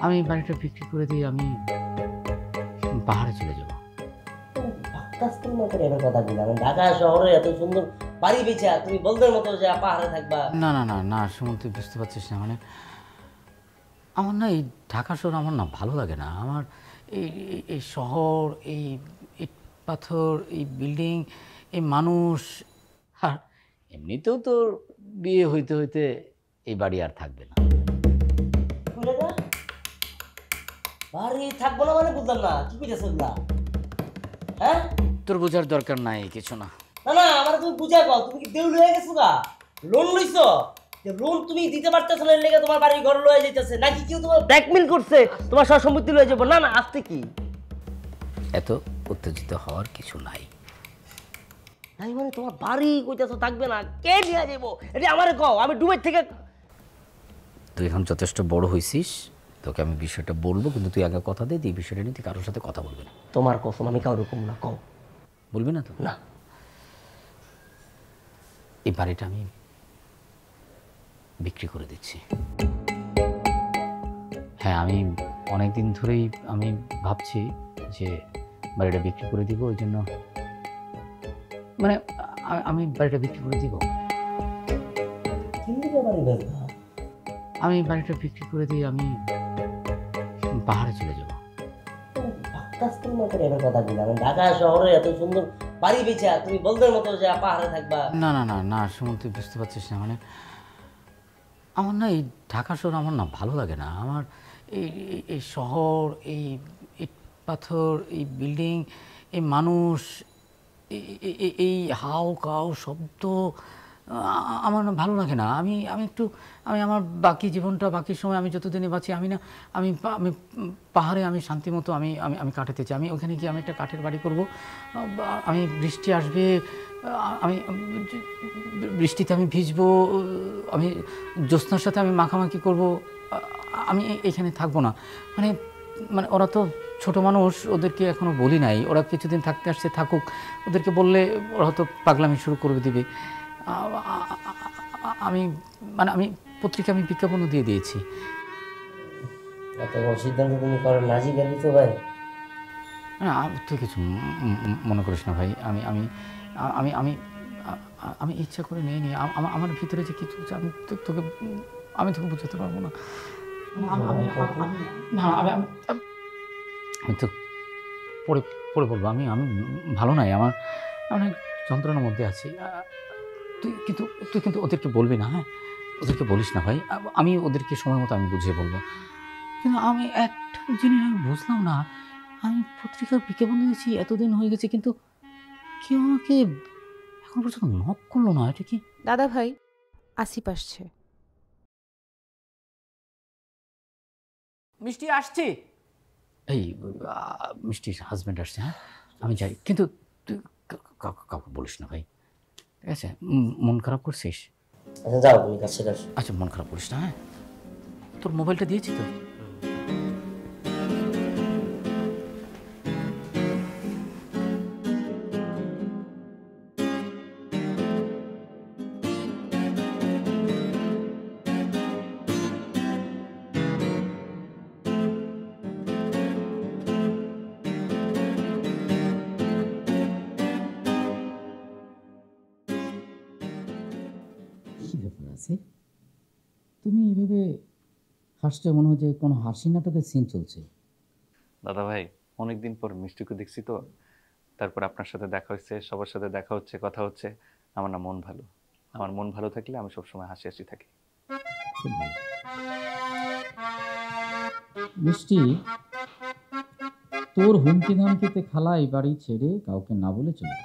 আমি বাড়িটা বিক্রি করে দিয়ে আমি পাহাড়ে চলে যাব। কথা দিলাম ঢাকা শহরে এত সুন্দর বাড়ি বেচা তুমি বলদের মতো যে পাহাড়ে থাকবা। না না না না সুমন, তুই বুঝতে পারছিস না। মানে আমার না এই ঢাকা শহর আমার না ভালো লাগে না। আমার এই এই শহর, এই ইট পাথর, এই বিল্ডিং, এই মানুষ, আর এমনিতেও তোর বিয়ে হইতে হইতে এই বাড়ি আর থাকবে না। বাড়ি থাকবো না মানে বুঝলাম না, কি কইতেছ এগুলা? হ্যাঁ, তোর বোঝার দরকার নাই কিছু না। না না, আমার তুমি বুঝাই পাও, তুমি কি দেউল হয়ে গেছো গা? লোন লইছো, যে লোন তুমি দিতে পারতেছ না, এর লেগে তোমার বাড়ি ঘর লয়ে যাইতেছে, নাকি কেউ তোমার ব্ল্যাকমেল করছে তোমার সব সম্পত্তি লয়ে যাবো? না না, আজকে কি এত উত্তেজিত হওয়ার কিছু নাই। নাই মানে তোমার বাড়ি কইতেছ থাকবে না, কে নিয়ে যাবো এটা আমারে কও, আমি ডুবের থেকে। তুই এখন যথেষ্ট বড় হয়েছিস, তোকে আমি বিষয়টা বলবো, কিন্তু তুই আগে কথা দে এই বিষয়টা নিয়ে তুই কারোর সাথে কথা বলবি না। তোমার কসম, আমি কারো রকম না, কও। বলবি না তো? না। এই বাড়িটা আমি বিক্রি করে দিচ্ছি। হ্যাঁ, আমি অনেক দিন ধরেই আমি ভাবছি যে বাড়িটা বিক্রি করে দিব, ওই জন্য মানে আমি বাড়িটা বিক্রি করে দিব। আমি বাড়িটা বিক্রি করে দিয়ে আমি পাহাড়ে চলে যাব। কথা দিলাম ঢাকা শহরে এত সুন্দর বাড়ি বেচা তুমি বলদের মতো যে পাহাড়ে থাকবা। না না না না সুমন, তুই বুঝতে পারছিস না। মানে আমার না এই ঢাকা শহর আমার না ভালো লাগে না। আমার এই এই শহর, এই ইট পাথর, এই বিল্ডিং, এই মানুষ, এই হাও কাও শব্দ আমার না ভালো লাগে না। আমি আমি একটু আমি আমার বাকি জীবনটা, বাকি সময় আমি যতদিনই বাঁচি, আমি না আমি আমি পাহাড়ে আমি শান্তি মতো আমি আমি আমি কাটাতে চাই। আমি ওখানে গিয়ে আমি একটা কাঠের বাড়ি করব। আমি বৃষ্টি আসবে, আমি বৃষ্টিতে আমি ভিজবো, আমি জ্যোৎস্নার সাথে আমি মাখামাখি করব। আমি এখানে থাকবো না। মানে মানে ওরা তো ছোট মানুষ, ওদেরকে এখনো বলি নাই, ওরা কিছুদিন থাকতে আসছে, থাকুক। ওদেরকে বললে ওরা হয়তো পাগলামি শুরু করে দিবে। আমি মানে আমি পত্রিকা আমি বিজ্ঞাপনও দিয়ে দিয়েছি। এত বড় সিদ্ধান্ত তুমি করো নাজি গেলি তো ভাই। তুই কিছু মনে করিস না ভাই। আমি আমি আমি আমি আমি ইচ্ছা করে নিয়ে নিই। আমার ভিতরে যে কিছু আমি তোকে আমি তোকে বুঝাতে পারবো না। না আমি তো পরে পরে বলবো। আমি আমি ভালো নাই, আমার অনেক যন্ত্রণার মধ্যে আছি। তুই কিন্তু ওদেরকে বলবি না। হ্যাঁ, ওদেরকে বলিস না ভাই। আমি ওদেরকে সময় মতো আমি বুঝিয়ে বলবো। কিন্তু আমি একটা জিনিস আমি বুঝলাম না, আমি পত্রিকার বিজ্ঞাপন দিয়েছি, এতদিন হয়ে গেছে, কিন্তু কেউ আমাকে এখন পর্যন্ত নক করলো না। এটা কি? দাদা ভাই, আসিফ আসছে। মিষ্টি আসছে। এই মিষ্টির হাজব্যান্ড আসছে। হ্যাঁ, আমি যাই, কিন্তু তুই কাউকে বলিস না ভাই, ঠিক আছে? মন খারাপ করছিস? আচ্ছা যাও, তুমি কাছে আসো। আচ্ছা, মন খারাপ করিস না। হ্যাঁ, তোর মোবাইলটা দিয়েছি তো। কি ব্যাপার আছে? তুমি এভাবে হাসতে, মনে হয় যে কোনো হাসি নাটকের সিন চলছে। দাদা ভাই, অনেকদিন পর মিষ্টিকে দেখছি তো, তারপর আপনার সাথে দেখা হচ্ছে, সবার সাথে দেখা হচ্ছে, কথা হচ্ছে। আমার না মন ভালো। আমার মন ভালো থাকলে আমি সবসময় হাসি হাসি থাকি। মিষ্টি, তোর হুমকি ধামকিতে খালাই বাড়ি ছেড়ে কাউকে না বলে চলে।